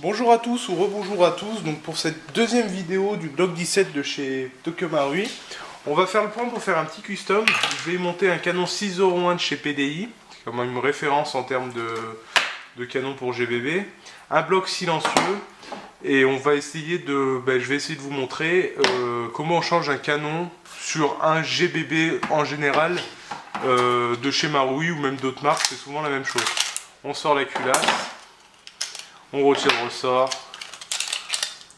Bonjour à tous ou rebonjour à tous, donc pour cette deuxième vidéo du Glock 17 de chez Tokyo Marui, on va faire le point pour faire un petit custom. Je vais monter un canon 601 de chez PDI, c'est quand même une référence en termes de canon pour GBB, un bloc silencieux, et on va essayer de, je vais essayer de vous montrer comment on change un canon sur un GBB en général de chez Marui ou même d'autres marques, c'est souvent la même chose. On sort la culasse. On retire le ressort,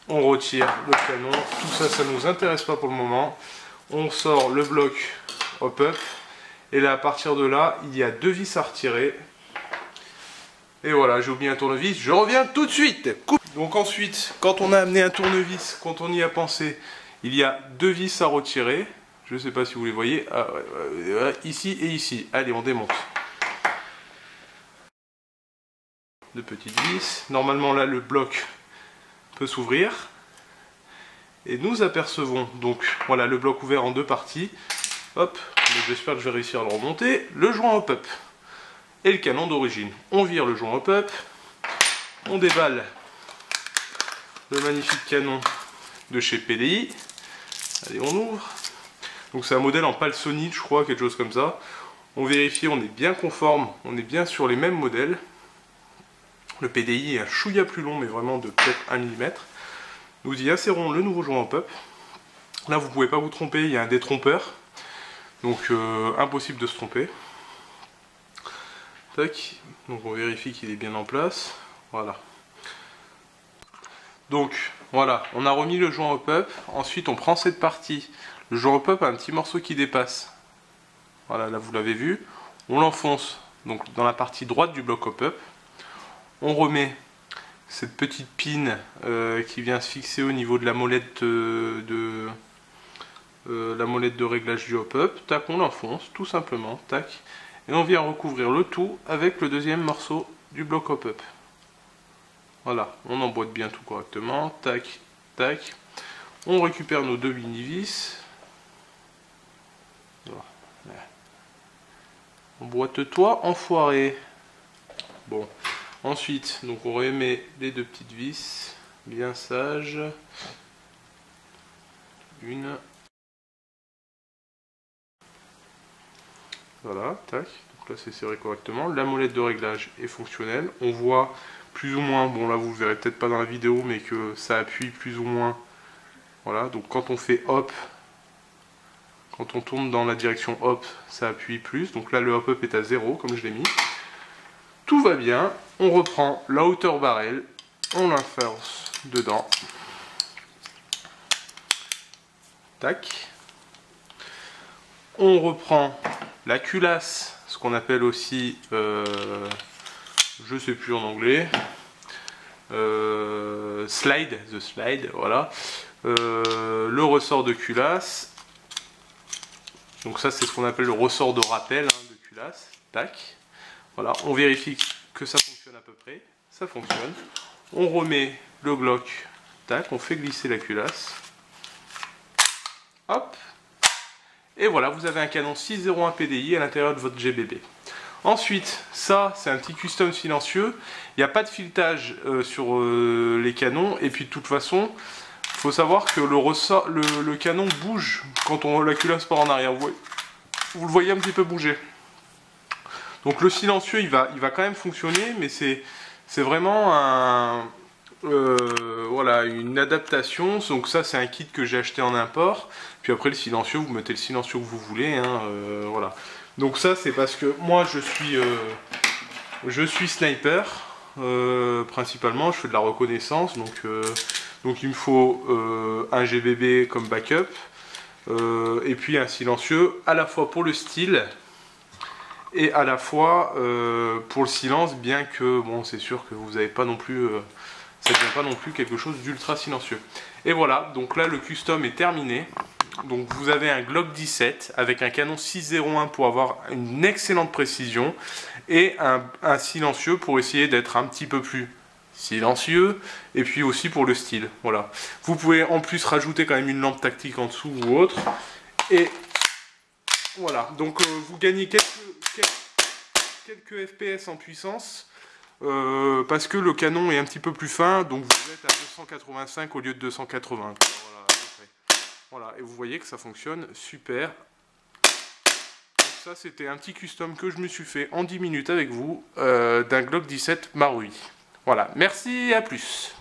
on retire le canon, tout ça, ça ne nous intéresse pas pour le moment. On sort le bloc hop-up, et là, à partir de là, il y a deux vis à retirer. Et voilà, j'ai oublié un tournevis, je reviens tout de suite. Donc ensuite, quand on a amené un tournevis, quand on y a pensé, il y a deux vis à retirer. Je ne sais pas si vous les voyez, ici et ici. Allez, on démonte. De petites vis. Normalement là le bloc peut s'ouvrir et nous apercevons donc voilà le bloc ouvert en deux parties. Hop, j'espère que je vais réussir à le remonter. Le joint hop-up et le canon d'origine. On vire le joint hop-up, on déballe le magnifique canon de chez PDI. Allez, on ouvre. Donc c'est un modèle en palsonite, je crois, quelque chose comme ça. On vérifie, on est bien conforme, on est bien sur les mêmes modèles. Le PDI est un chouïa plus long, mais vraiment de peut-être 1 mm. Nous y insérons le nouveau joint hop-up. Là, vous ne pouvez pas vous tromper, il y a un détrompeur. Donc, impossible de se tromper. Tac. Donc, on vérifie qu'il est bien en place. Voilà. Donc, voilà, on a remis le joint hop-up. Ensuite, on prend cette partie. Le joint hop-up a un petit morceau qui dépasse. Voilà, là, vous l'avez vu. On l'enfonce donc dans la partie droite du bloc hop-up. On remet cette petite pin qui vient se fixer au niveau de la molette de réglage du hop-up. Tac, on l'enfonce tout simplement. Tac, et on vient recouvrir le tout avec le deuxième morceau du bloc hop-up. Voilà, on emboîte bien tout correctement. Tac, tac. On récupère nos deux mini-vis. Emboîte-toi, enfoiré. Bon. Ensuite, donc on remet les deux petites vis, bien sages. Une. Voilà, tac. Donc là c'est serré correctement. La molette de réglage est fonctionnelle. On voit plus ou moins, bon là vous ne verrez peut-être pas dans la vidéo, mais que ça appuie plus ou moins. Voilà, donc quand on fait hop, quand on tourne dans la direction hop, ça appuie plus. Donc là le hop-up est à 0, comme je l'ai mis. Tout va bien, on reprend la hauteur barrel, on l'enfonce dedans. Tac. On reprend la culasse, ce qu'on appelle aussi, je sais plus en anglais, slide, the slide, voilà. Le ressort de culasse. Donc ça c'est ce qu'on appelle le ressort de rappel de culasse. Tac. Voilà, on vérifie que ça fonctionne à peu près, ça fonctionne. On remet le Glock, tac, on fait glisser la culasse. Hop. Et voilà, vous avez un canon 601 PDI à l'intérieur de votre GBB. Ensuite, ça, c'est un petit custom silencieux. Il n'y a pas de filetage sur les canons. Et puis de toute façon, il faut savoir que le canon bouge quand la culasse part en arrière. Vous le voyez un petit peu bouger. Donc le silencieux il va quand même fonctionner, mais c'est vraiment voilà, une adaptation. Donc ça c'est un kit que j'ai acheté en import. Puis après le silencieux, vous mettez le silencieux que vous voulez, hein, voilà. Donc ça c'est parce que moi je suis sniper principalement, je fais de la reconnaissance, donc il me faut un GBB comme backup et puis un silencieux à la fois pour le style et à la fois pour le silence, bien que bon c'est sûr que vous n'avez pas non plus ça devient pas non plus quelque chose d'ultra silencieux. Et voilà, donc là le custom est terminé. Donc vous avez un Glock 17 avec un canon 601 pour avoir une excellente précision et un silencieux pour essayer d'être un petit peu plus silencieux, et puis aussi pour le style. Voilà, vous pouvez en plus rajouter quand même une lampe tactique en dessous ou autre, et voilà, donc vous gagnez quelques FPS en puissance parce que le canon est un petit peu plus fin, donc vous êtes à 285 au lieu de 280. Voilà, à peu près. Voilà, et vous voyez que ça fonctionne super. Donc ça, c'était un petit custom que je me suis fait en 10 minutes avec vous, d'un Glock 17 Marui. Voilà, merci et à plus.